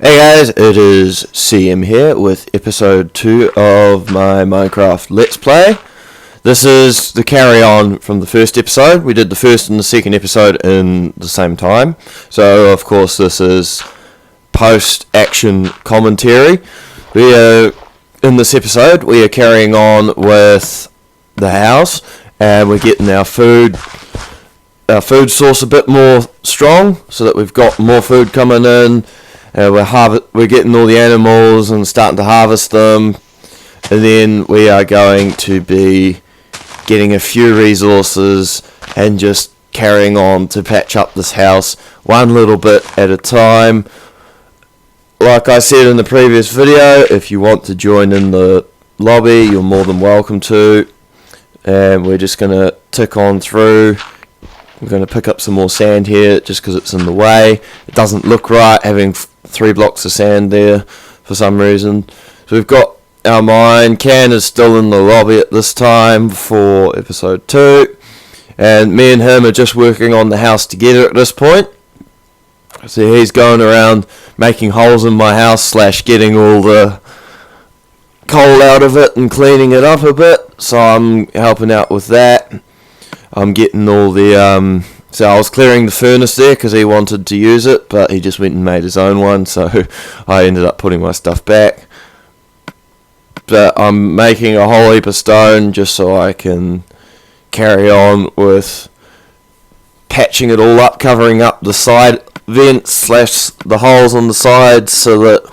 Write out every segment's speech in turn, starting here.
Hey guys, it is CM here with episode 2 of my Minecraft Let's Play. This is the carry on from the first episode. We did the first and the second episode in the same time. So of course this is post-action commentary. In this episode we are carrying on with the house and we're getting our food source a bit more strong so that we've got more food coming in. We're getting all the animals and starting to harvest them, and then we are going to be getting a few resources and just carrying on to patch up this house one little bit at a time. Like I said in the previous video, if you want to join in the lobby, you're more than welcome to, and we're just going to tick on through. We're going to pick up some more sand here just because it's in the way. It doesn't look right having 3 blocks of sand there for some reason. So we've got our mine. Can is still in the lobby at this time for episode 2. And me and him are just working on the house together at this point. So he's going around making holes in my house / getting all the coal out of it and cleaning it up a bit. So I'm helping out with that. I'm getting all the, so I was clearing the furnace there because he wanted to use it, but he just went and made his own one, so I ended up putting my stuff back. But I'm making a whole heap of stone just so I can carry on with patching it all up, covering up the side vents / the holes on the sides so that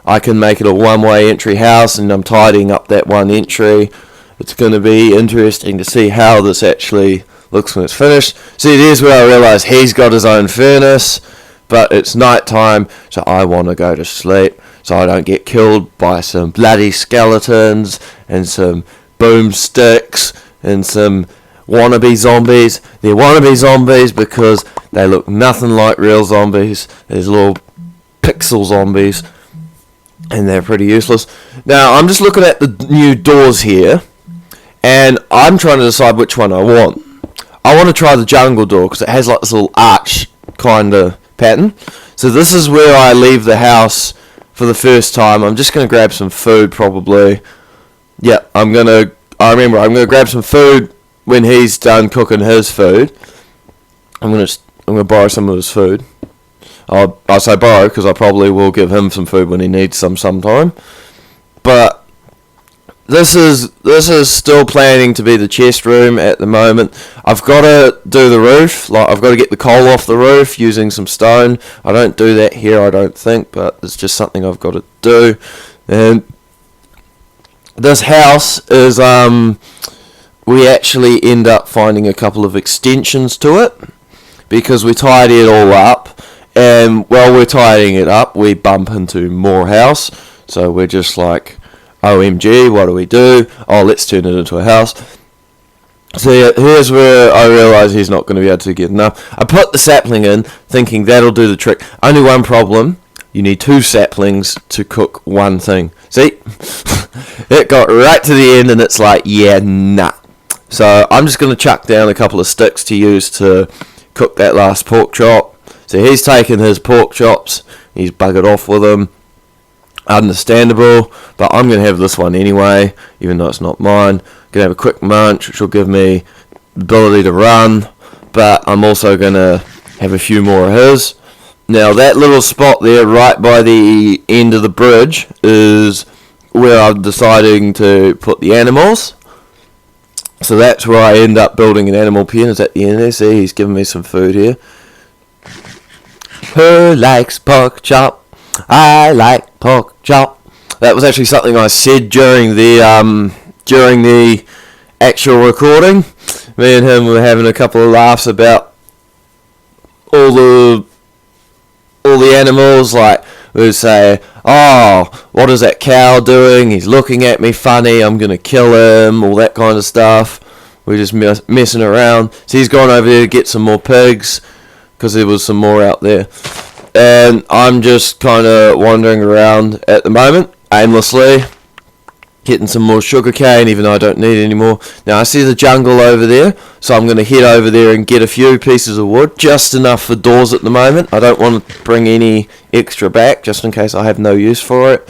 I can make it a one-way entry house, and I'm tidying up that one entry. It's going to be interesting to see how this actually looks when it's finished. See, there's where I realise he's got his own furnace, but it's night time, so I want to go to sleep so I don't get killed by some bloody skeletons and some boomsticks and some wannabe zombies. They're wannabe zombies because they look nothing like real zombies. There's little pixel zombies, and they're pretty useless. Now, I'm just looking at the new doors here, and I'm trying to decide which one I want. I want to try the jungle door because it has like this little arch kind of pattern. So this is where I leave the house for the first time. I'm just going to grab some food probably. Yeah, I'm going to grab some food when he's done cooking his food. I'm going to borrow some of his food. I'll say borrow because I probably will give him some food when he needs some sometime. But this is still planning to be the chest room at the moment. I've got to do the roof. I've got to get the coal off the roof using some stone. I don't do that here, I don't think, but it's just something I've got to do. And this house is we actually end up finding a couple of extensions to it because we tidy it all up, and while we're tidying it up we bump into more house, so we're just like, OMG, what do? Oh, let's turn it into a house. So yeah, here's where I realise he's not going to be able to get enough. I put the sapling in, thinking that'll do the trick. Only one problem, you need 2 saplings to cook one thing. See? It got right to the end and it's like, yeah, nah. So I'm just going to chuck down a couple of sticks to use to cook that last pork chop. So he's taken his pork chops, he's buggered off with them. Understandable, but I'm going to have this one anyway, even though it's not mine. Going to have a quick munch, which will give me the ability to run, but I'm also going to have a few more of his. Now that little spot there right by the end of the bridge is where I'm deciding to put the animals. So that's where I end up building an animal pen, is at the end there. See, he's giving me some food here. Who likes pork chop? I like pork chop. That was actually something I said during the actual recording. Me and him were having a couple of laughs about all the animals. Like, we'd say, oh, what is that cow doing? He's looking at me funny. I'm gonna kill him. All that kind of stuff. We're just messing around. So he's gone over there to get some more pigs because there was some more out there. And I'm just kind of wandering around at the moment, aimlessly. getting some more sugar cane, even though I don't need any more. Now I see the jungle over there, so I'm going to head over there and get a few pieces of wood, just enough for doors at the moment. I don't want to bring any extra back, just in case I have no use for it.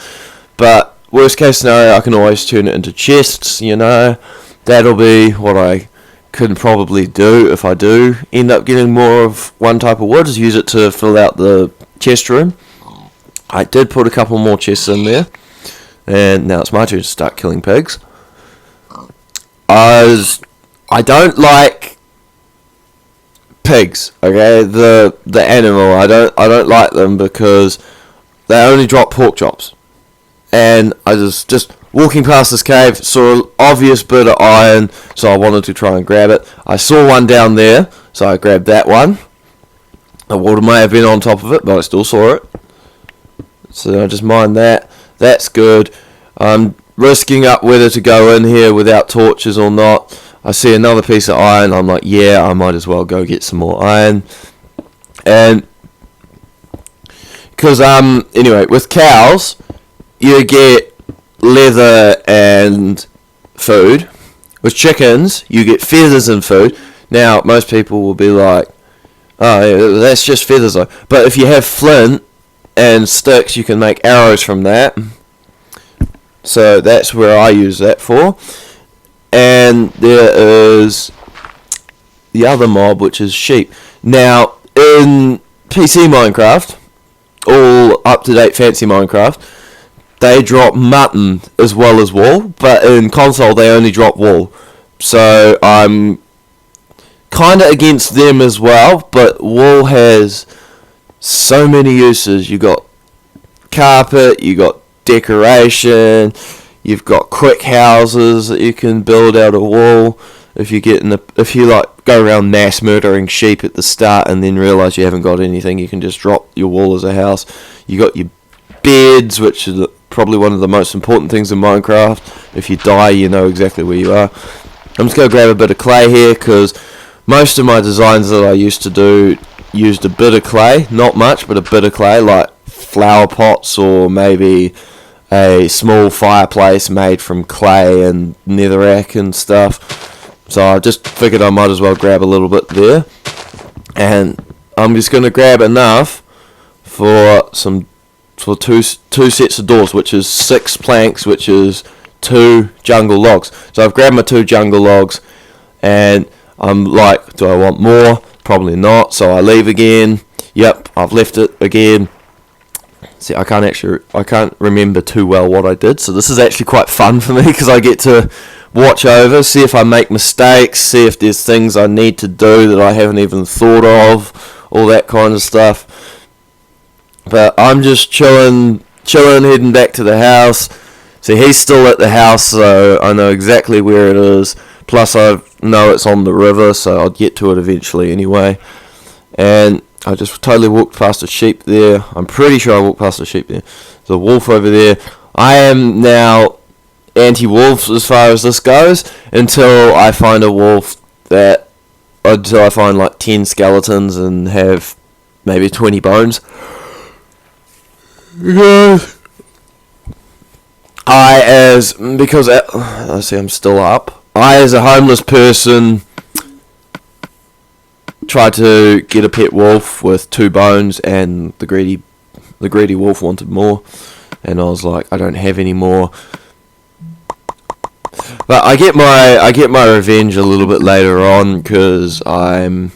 But worst case scenario, I can always turn it into chests, you know. That'll be what I could probably do if I do end up getting more of one type of wood, is use it to fill out the chest room. I did put a couple more chests in there, and now it's my turn to start killing pigs. I don't like pigs, okay? The animal, I don't like them because they only drop pork chops. And I was just walking past this cave, saw an obvious bit of iron, so I wanted to try and grab it. I saw one down there, so I grabbed that one. The water may have been on top of it, but I still saw it. So I just mined that. That's good. I'm risking up whether to go in here without torches or not. I see another piece of iron. I'm like, yeah, I might as well go get some more iron. And because anyway, with cows, you get leather and food. With chickens, you get feathers and food. Now, most people will be like, oh, yeah, that's just feathers though. But if you have flint and sticks, you can make arrows from that. So that's where I use that for. And there is the other mob, which is sheep. Now, in PC Minecraft, all up-to-date fancy Minecraft, they drop mutton as well as wool, but in console they only drop wool. So I'm kind of against them as well, but wool has so many uses. You got carpet, you got decoration, you've got quick houses that you can build out of wool. If you like go around mass murdering sheep at the start and then realize you haven't got anything, you can just drop your wool as a house. You got your beds, which is probably one of the most important things in Minecraft. If you die, you know exactly where you are. I'm just going to grab a bit of clay here, because most of my designs that I used to do used a bit of clay. Not much, but a bit of clay, like flower pots or maybe a small fireplace made from clay and netherrack and stuff. So I just figured I might as well grab a little bit there. And I'm just going to grab enough for two sets of doors, which is 6 planks, which is 2 jungle logs. So I've grabbed my 2 jungle logs, and I'm like, do I want more? Probably not. So I leave again. Yep, I've left it again. See, I can't remember too well what I did. So this is actually quite fun for me, because I get to watch over, see if I make mistakes, see if there's things I need to do that I haven't even thought of, all that kind of stuff. But I'm just chilling, heading back to the house. See, he's still at the house, so I know exactly where it is. Plus, I know it's on the river, so I'll get to it eventually anyway. And I just totally walked past a sheep there. I'm pretty sure I walked past a sheep there. There's a wolf over there. I am now anti-wolf as far as this goes, until I find until I find like 10 skeletons and have maybe 20 bones. Because I see I'm still up. I, as a homeless person, tried to get a pet wolf with 2 bones, and the greedy wolf wanted more, and I was like, I don't have any more. But I get my revenge a little bit later on, because there's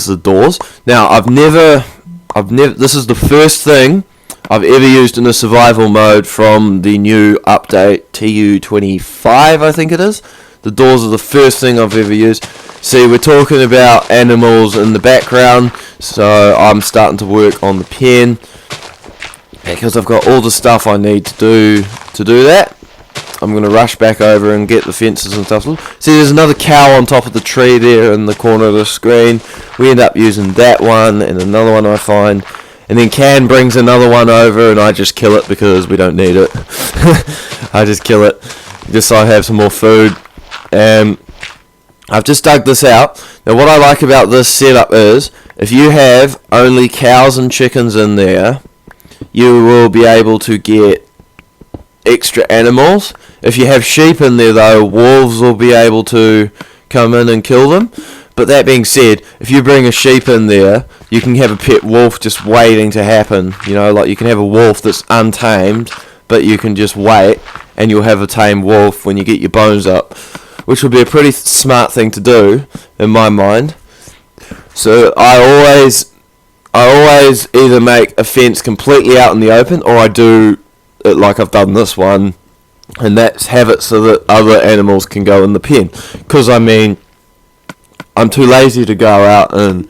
the doors. Now I've never. This is the first thing I've ever used in a survival mode from the new update TU25, I think it is. The doors are the first thing I've ever used. See, we're talking about animals in the background, so I'm starting to work on the pen, because I've got all the stuff I need to do that. I'm going to rush back over and get the fences and stuff. See, there's another cow on top of the tree there in the corner of the screen. We end up using that one and another one I find. And then Can brings another one over, and I just kill it because we don't need it. I just kill it just so I have some more food. I've just dug this out. Now what I like about this setup is, if you have only cows and chickens in there, you will be able to get extra animals. If you have sheep in there though, wolves will be able to come in and kill them. But that being said, if you bring a sheep in there, you can have a pet wolf just waiting to happen. You know, like you can have a wolf that's untamed, but you can just wait, and you'll have a tame wolf when you get your bones up, which would be a pretty smart thing to do, in my mind. So I always either make a fence completely out in the open, or I do it like I've done this one, and that's have it so that other animals can go in the pen. Because I mean, I'm too lazy to go out and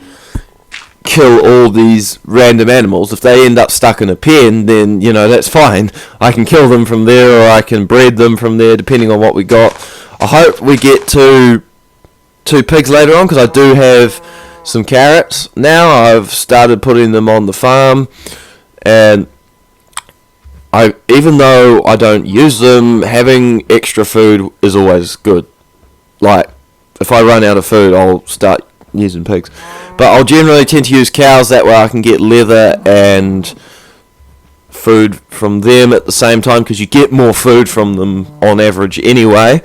kill all these random animals. If they end up stuck in a pen, then, you know, that's fine. I can kill them from there, or I can breed them from there, depending on what we got. I hope we get to 2 pigs later on, because I do have some carrots now. I've started putting them on the farm, and even though I don't use them, having extra food is always good. Like, if I run out of food, I'll start using pigs. But I'll generally tend to use cows, that way I can get leather and food from them at the same time, because you get more food from them on average anyway.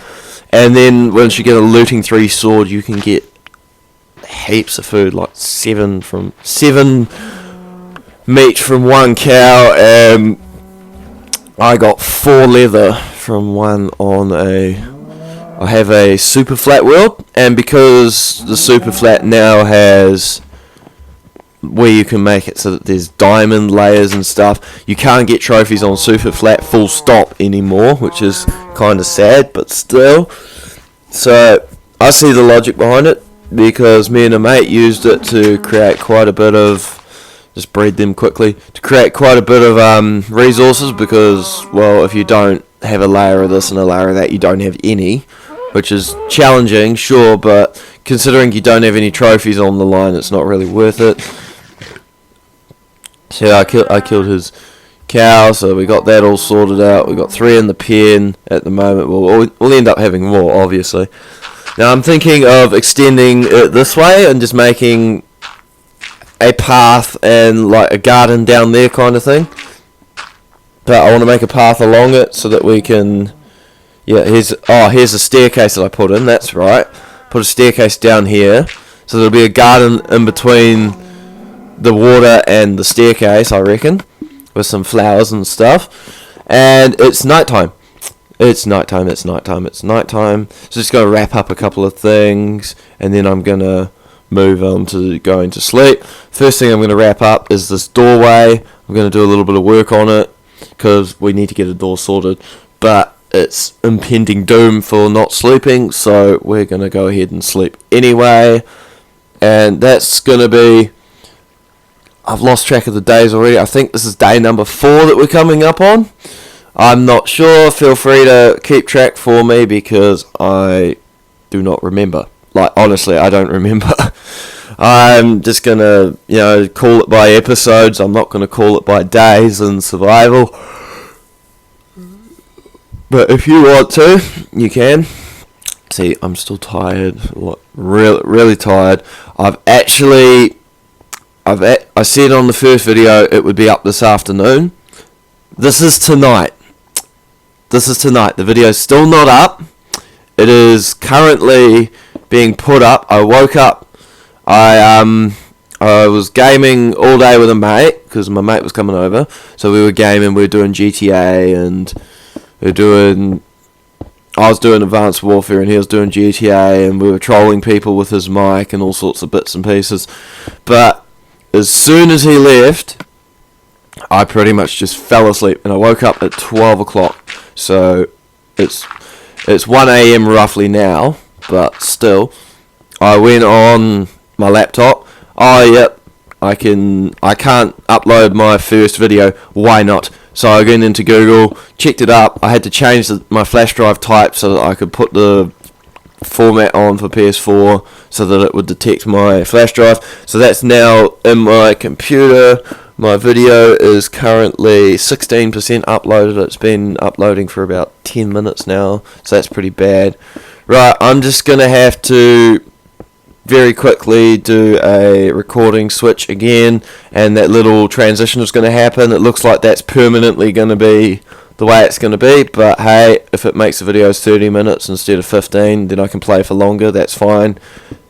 And then once you get a looting 3 sword, you can get heaps of food, like 7 meat from 1 cow, and I got 4 leather from one on I have a super flat world, and because the super flat now has where you can make it so that there's diamond layers and stuff, you can't get trophies on super flat full stop anymore, which is kind of sad, but still. So I see the logic behind it, because me and a mate used it to create quite a bit of, just breed them quickly, to create quite a bit of resources, because, well, if you don't have a layer of this and a layer of that, you don't have any, which is challenging, sure, but considering you don't have any trophies on the line, it's not really worth it. So I killed his cow, so we got that all sorted out. We got 3 in the pen at the moment. We'll end up having more, obviously. Now I'm thinking of extending it this way and just making a path and like a garden down there kind of thing. But I want to make a path along it so that we can... Yeah, here's a staircase that I put in, that's right. Put a staircase down here, so there'll be a garden in between the water and the staircase, I reckon, with some flowers and stuff. And it's nighttime. It's nighttime. So just going to wrap up a couple of things, and then I'm going to move on to going to sleep. First thing I'm going to wrap up is this doorway. I'm going to do a little bit of work on it, because we need to get a door sorted. But it's impending doom for not sleeping, so we're going to go ahead and sleep anyway. And that's going to be... I've lost track of the days already. I think this is day number 4 that we're coming up on. I'm not sure. Feel free to keep track for me, because I do not remember. Like, honestly, I don't remember. I'm just going to, call it by episodes. I'm not going to call it by days in survival. But if you want to, you can. See, I'm still tired. Really tired. I said on the first video it would be up this afternoon. This is tonight. The video's still not up. It is currently being put up. I woke up. I was gaming all day with a mate, because my mate was coming over. So we were gaming, we were doing GTA, and I was doing Advanced Warfare and he was doing GTA, and we were trolling people with his mic and all sorts of bits and pieces. But as soon as he left, I pretty much just fell asleep, and I woke up at 12 o'clock. So it's 1 a.m. roughly now, but still. I went on my laptop. Oh, yep, I can't upload my first video. Why not? So I went into Google, checked it up. I had to change my flash drive type so that I could put the format on for PS4 so that it would detect my flash drive. So that's now in my computer. My video is currently 16% uploaded. It's been uploading for about 10 minutes now, so that's pretty bad. Right, I'm just going to have to very quickly do a recording switch again, and that little transition is going to happen. It looks like that's permanently going to be the way it's going to be, but hey, if it makes the videos 30 minutes instead of 15, then I can play for longer, that's fine.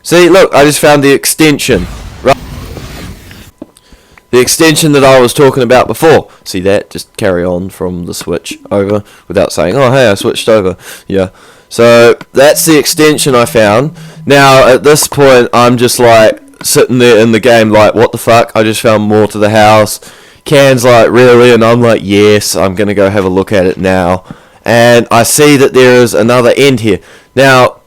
See, look, I just found the extension. The extension that I was talking about before. See that? Just carry on from the switch over without saying, oh hey, I switched over. Yeah. So that's the extension I found. Now at this point I'm just like sitting there in the game like, what the fuck? I just found more to the house. Can's like, really? And I'm like, yes, I'm going to go have a look at it now. And I see that there is another end here. Now,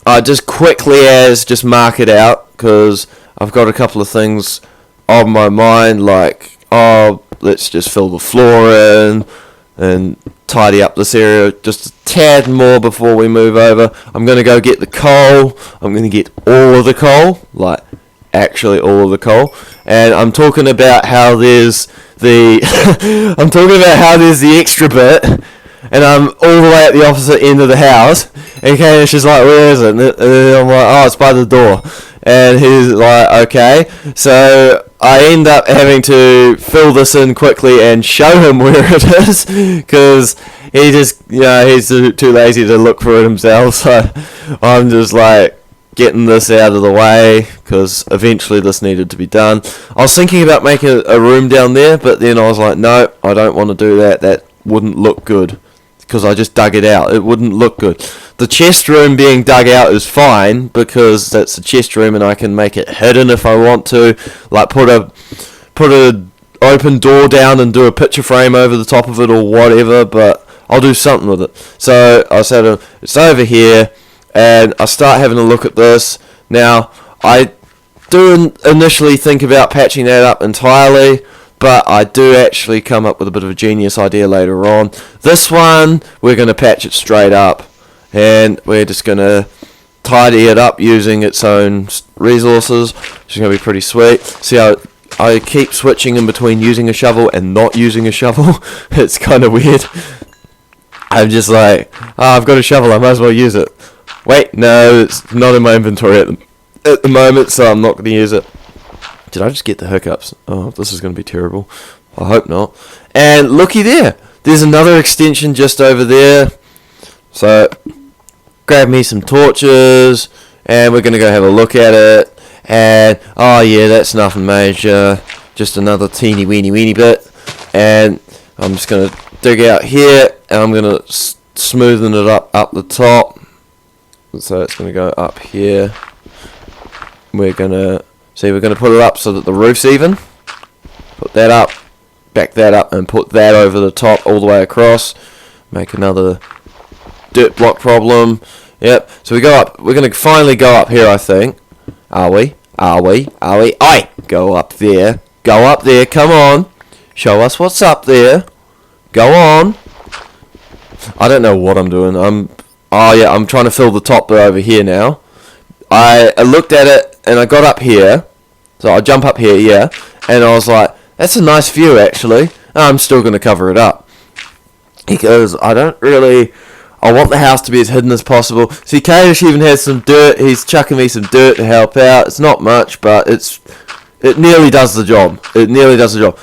I just quickly just mark it out because I've got a couple of things on my mind, like, oh, let's just fill the floor in and tidy up this area just a tad more before we move over. I'm going to go get the coal. I'm going to get all of the coal, like actually all of the coal. And I'm talking about how there's the I'm talking about how there's the extra bit, and I'm all the way at the opposite end of the house. And she's like, where is it? And then I'm like, oh, it's by the door. And he's like, okay. So I end up having to fill this in quickly and show him where it is, because he just, he's too lazy to look for it himself. So I'm just like getting this out of the way, because eventually this needed to be done. I was thinking about making a room down there, but then I was like, no, I don't want to do that. That wouldn't look good, because I just dug it out. It wouldn't look good. The chest room being dug out is fine, because that's a chest room and I can make it hidden if I want to, like put a open door down and do a picture frame over the top of it or whatever, but I'll do something with it. So I said, it's over here, and I start having a look at this. Now, I do initially think about patching that up entirely, but I do actually come up with a bit of a genius idea later on. This one, we're going to patch it straight up, and we're just going to tidy it up using its own resources, which is going to be pretty sweet. See how I keep switching in between using a shovel and not using a shovel? It's kind of weird. I'm just like, I've got a shovel, I might as well use it. Wait, no, it's not in my inventory at the moment, so I'm not going to use it. Did I just get the hiccups? Oh, this is going to be terrible. I hope not. And looky there. There's another extension just over there. So, grab me some torches, and we're going to go have a look at it. And, oh yeah, that's nothing major. Just another teeny weeny bit. And I'm just going to dig out here, and I'm going to smoothen it up the top. So it's going to go up here. We're going to put it up so that the roof's even. Put that up, back that up, and put that over the top all the way across. Make another dirt block problem. Yep. So we go up. We're going to finally go up here, I think. Are we? Aye! Go up there. Go up there. Come on. Show us what's up there. Go on. I don't know what I'm doing. I'm trying to fill the top bit over here now. I looked at it, and I got up here. So I jump up here, yeah. And I was like, that's a nice view, actually. I'm still going to cover it up, because I want the house to be as hidden as possible. See, Kadish even has some dirt. He's chucking me some dirt to help out. It's not much, but it nearly does the job.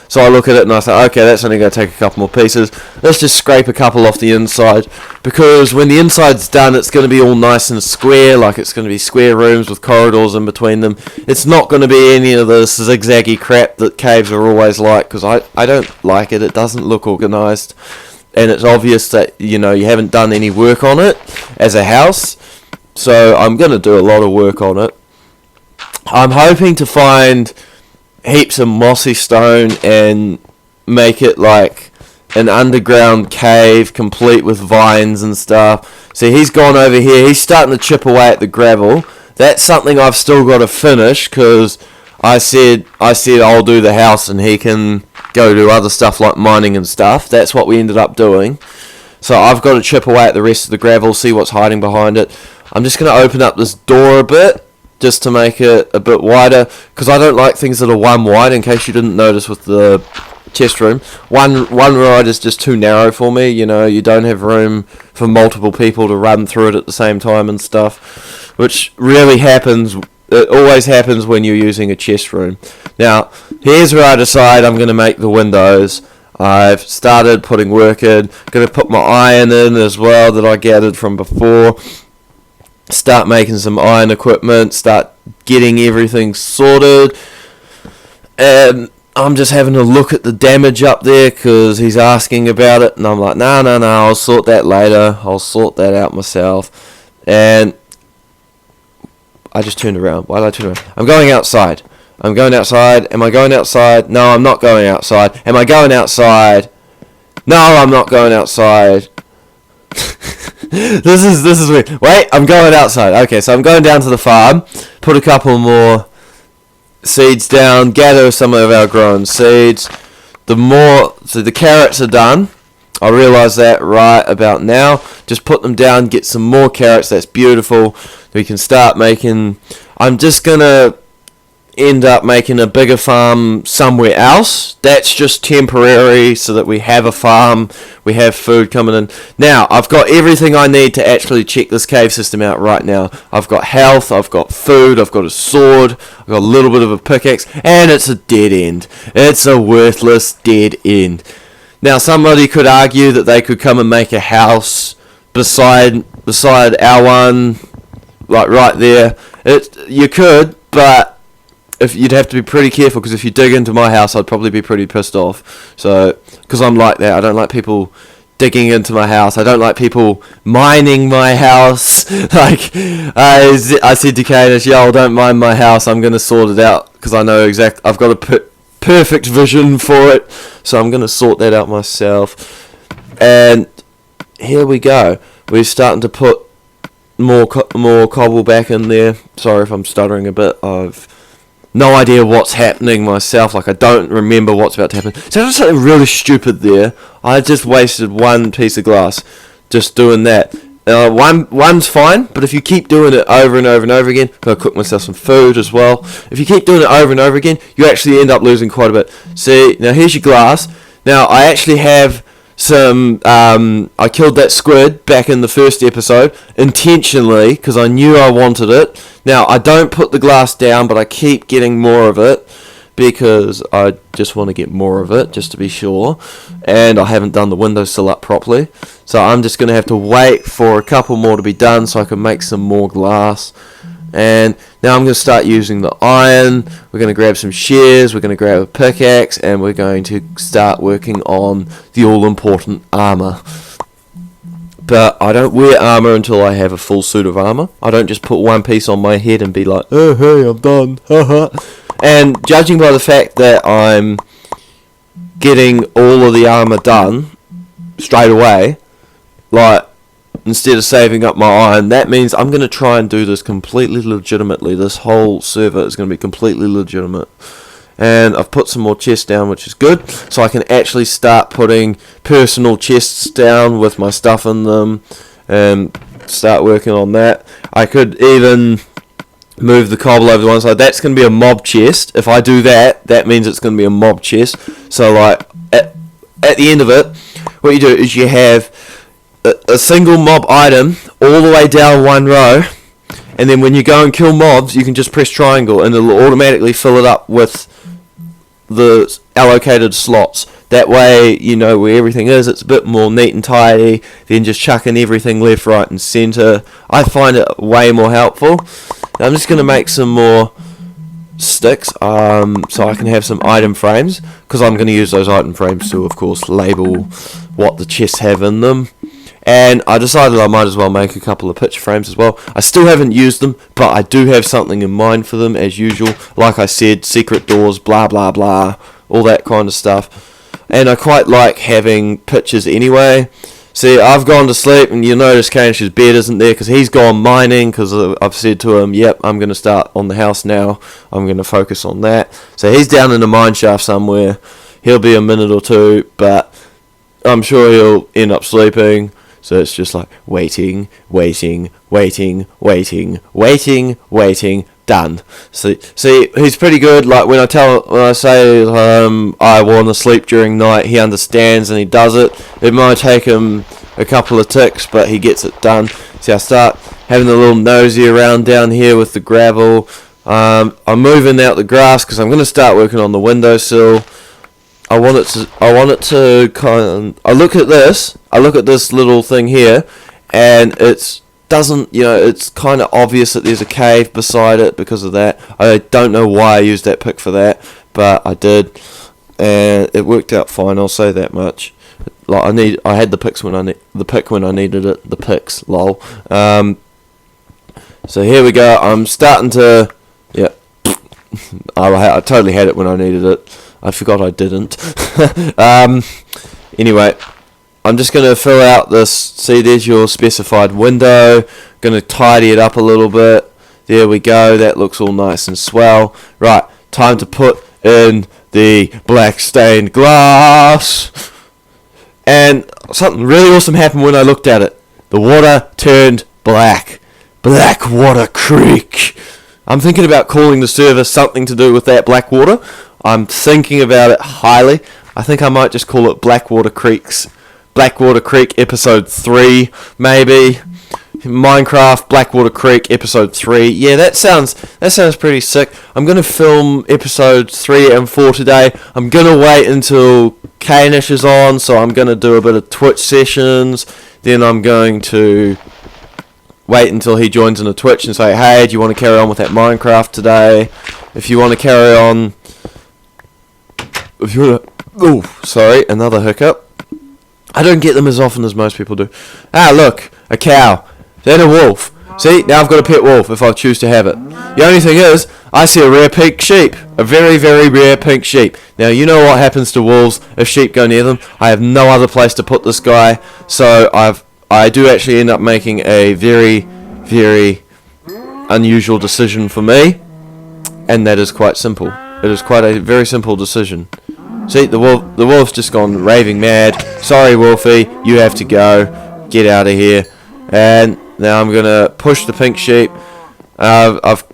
So I look at it and I say, okay, that's only going to take a couple more pieces. Let's just scrape a couple off the inside, because when the inside's done, it's going to be all nice and square, like it's going to be square rooms with corridors in between them. It's not going to be any of this zigzaggy crap that caves are always like, because I don't like it. It doesn't look organised, and it's obvious that, you haven't done any work on it as a house. So I'm going to do a lot of work on it. I'm hoping to find heaps of mossy stone and make it like an underground cave complete with vines and stuff. See, he's gone over here. He's starting to chip away at the gravel. That's something I've still got to finish, because I said I'll do the house and he can go do other stuff like mining and stuff. That's what we ended up doing. So I've got to chip away at the rest of the gravel, see what's hiding behind it. I'm just going to open up this door a bit, just to make it a bit wider, because I don't like things that are one wide, in case you didn't notice with the chest room. One wide is just too narrow for me, you don't have room for multiple people to run through it at the same time and stuff, which really happens. It always happens when you're using a chest room. Now, here's where I decide I'm going to make the windows. I've started putting work in. Going to put my iron in as well that I gathered from before. Start making some iron equipment. Start getting everything sorted. And I'm just having a look at the damage up there because he's asking about it. And I'm like, no, I'll sort that later. I'll sort that out myself. And I just turned around. Why did I turn around? I'm going outside. I'm going outside. Am I going outside? No, I'm not going outside. Am I going outside? No, I'm not going outside. This is weird. Wait, I'm going outside. Okay, so I'm going down to the farm. Put a couple more seeds down. Gather some of our grown seeds. So the carrots are done. I realise that right about now. Just put them down. Get some more carrots. That's beautiful. We can start making. I'm just gonna end up making a bigger farm somewhere else. That's just temporary so that we have a farm, we have food coming in. Now, I've got everything I need to actually check this cave system out right now. I've got health, I've got food, I've got a sword, I've got a little bit of a pickaxe, and it's a dead end. It's a worthless dead end. Now, somebody could argue that they could come and make a house beside our one, like right there. You could, but if you'd have to be pretty careful, because if you dig into my house, I'd probably be pretty pissed off. So, because I'm like that, I don't like people digging into my house. I don't like people mining my house. Like I said to Cadence, yo, don't mine my house. I'm gonna sort it out because I know exactly. I've got a perfect vision for it, so I'm gonna sort that out myself. And here we go. We're starting to put more cobble back in there. Sorry if I'm stuttering a bit. I've no idea what's happening myself. Like, I don't remember what's about to happen. So there's something really stupid there. I just wasted one piece of glass just doing that. One's fine, but if you keep doing it over and over and over again, I'll cook myself some food as well. If you keep doing it over and over again, you actually end up losing quite a bit. See, now here's your glass. Now, I actually have some, I killed that squid back in the first episode intentionally because I knew I wanted it. Now, I don't put the glass down, but I keep getting more of it because I just want to get more of it, just to be sure. And I haven't done the windowsill up properly. So I'm just going to have to wait for a couple more to be done so I can make some more glass. And now I'm going to start using the iron. We're going to grab some shears, we're going to grab a pickaxe, and we're going to start working on the all-important armor. But I don't wear armor until I have a full suit of armor. I don't just put one piece on my head and be like, oh, hey, I'm done. And judging by the fact that I'm getting all of the armor done straight away, like, instead of saving up my iron, that means I'm going to try and do this completely legitimately. This whole server is going to be completely legitimate. And I've put some more chests down, which is good, so I can actually start putting personal chests down with my stuff in them and start working on that. I could even move the cobble over to one side. That's going to be a mob chest. If I do that, that means it's going to be a mob chest. So, like, at the end of it, what you do is you have a single mob item all the way down one row, and then when you go and kill mobs, you can just press triangle and it'll automatically fill it up with the allocated slots. That way you know where everything is. It's a bit more neat and tidy than just chucking everything left, right and centre. I find it way more helpful. Now I'm just going to make some more sticks so I can have some item frames, because I'm going to use those item frames to, of course, label what the chests have in them. And I decided I might as well make a couple of picture frames as well. I still haven't used them, but I do have something in mind for them, as usual. Like I said, secret doors, blah, blah, blah, all that kind of stuff. And I quite like having pictures anyway. See, I've gone to sleep, and you'll notice Kanish's bed isn't there, because he's gone mining, because I've said to him, yep, I'm going to start on the house now. I'm going to focus on that. So he's down in the mine shaft somewhere. He'll be a minute or two, but I'm sure he'll end up sleeping. So it's just like waiting, done. See, he's pretty good. Like when I say I want to sleep during night, he understands and he does it. It might take him a couple of ticks, but he gets it done. See, I start having a little nosy around down here with the gravel. I'm moving out the grass because I'm going to start working on the windowsill. I want it to kind of, I look at this little thing here, and it's kind of obvious that there's a cave beside it because of that. I don't know why I used that pick for that, but I did, and it worked out fine. I'll say that much. Like I had the pick when I needed it. The picks, lol. So here we go. I'm starting to, yeah. I totally had it when I needed it. I forgot I didn't. Anyway, I'm just going to fill out this. See, there's your specified window. Going to tidy it up a little bit. There we go. That looks all nice and swell. Right, time to put in the black stained glass. And something really awesome happened when I looked at it. The water turned black. Blackwater Creek. I'm thinking about calling the server something to do with that Blackwater. I'm thinking about it highly. I think I might just call it Blackwater Creek episode 3, maybe. Minecraft Blackwater Creek episode 3. Yeah, that sounds pretty sick. I'm going to film episodes 3 and 4 today. I'm going to wait until Kanish is on, so I'm going to do a bit of Twitch sessions. Then I'm going to wait until he joins in a Twitch and say, hey, do you want to carry on with that Minecraft today? If you want to carry on... sorry, another hiccup. I don't get them as often as most people do. Ah, look, a cow. Then a wolf. See, now I've got a pet wolf if I choose to have it. The only thing is, I see a rare pink sheep. A very, very rare pink sheep. Now, you know what happens to wolves if sheep go near them. I have no other place to put this guy, so I do actually end up making a very, very unusual decision for me, and that is quite simple. It is quite a very simple decision. See, the wolf's just gone raving mad. Sorry, Wolfie, you have to go. Get out of here. And now I'm gonna push the pink sheep. I've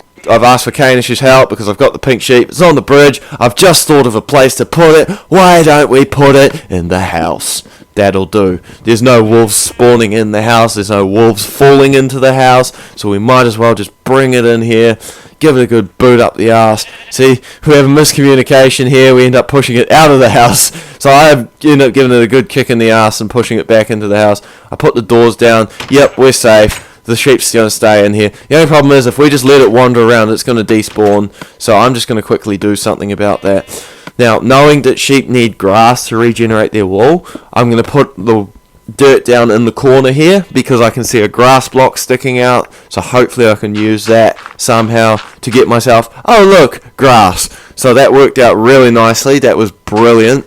asked for Kanish's help because I've got the pink sheep. It's on the bridge. I've just thought of a place to put it. Why don't we put it in the house? That'll do. There's no wolves spawning in the house. There's no wolves falling into the house. So we might as well just bring it in here. Give it a good boot up the arse. See, we have a miscommunication here. We end up pushing it out of the house. So I end up giving it a good kick in the arse and pushing it back into the house. I put the doors down. Yep, we're safe. The sheep's going to stay in here. The only problem is if we just let it wander around, it's going to despawn. So I'm just going to quickly do something about that. Now, knowing that sheep need grass to regenerate their wool, I'm going to put the dirt down in the corner here because I can see a grass block sticking out. So hopefully I can use that somehow to get myself... Oh, look, grass. So that worked out really nicely. That was brilliant.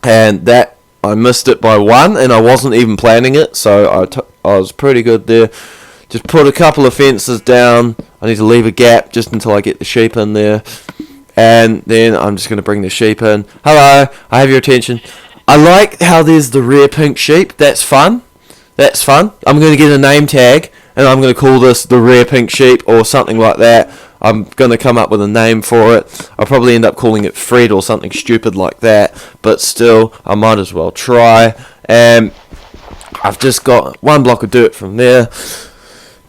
And that... I missed it by 1, and I wasn't even planning it, so I was pretty good there. Just put a couple of fences down. I need to leave a gap just until I get the sheep in there. And then I'm just going to bring the sheep in. Hello, I have your attention. I like how there's the rare pink sheep. That's fun. That's fun. I'm going to get a name tag, and I'm going to call this the rare pink sheep or something like that. I'm going to come up with a name for it. I'll probably end up calling it Fred or something stupid like that. But still, I might as well try. And I've just got 1 block of dirt from there.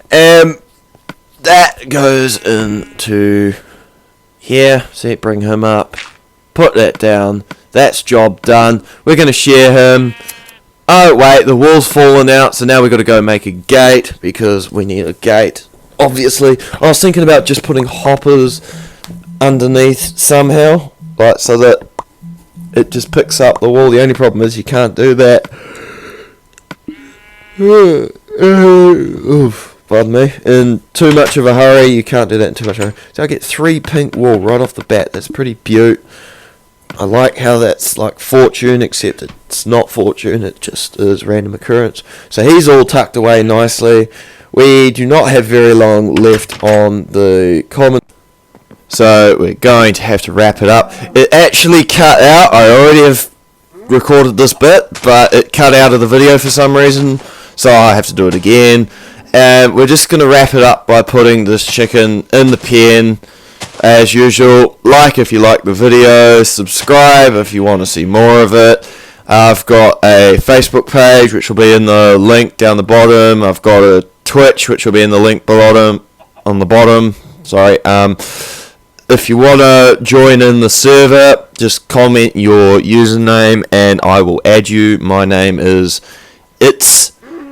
And that goes into here. See, bring him up. Put that down. That's job done. We're going to share him. Oh, wait, the wall's fallen out. So now we've got to go make a gate because we need a gate. Obviously, I was thinking about just putting hoppers underneath somehow, like so that it just picks up the wall. The only problem is you can't do that. Oof, pardon me. In too much of a hurry, you can't do that in too much of a hurry. So I get 3 pink wool right off the bat. That's pretty beaut. I like how that's like fortune, except it's not fortune. It just is random occurrence. So he's all tucked away nicely. We do not have very long left on the comment, so we're going to have to wrap it up. It actually cut out. I already have recorded this bit, but it cut out of the video for some reason, so I have to do it again. And we're just going to wrap it up by putting this chicken in the pen, as usual. Like if you like the video, subscribe if you want to see more of it. I've got a Facebook page, which will be in the link down the bottom. I've got a Twitch, which will be in the link on the bottom. Sorry. if you want to join in the server, just comment your username and I will add you. My name is It's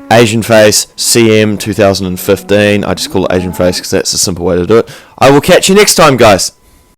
Asian Face CM 2015. I just call it Asian Face because that's a simple way to do it. I will catch you next time, guys.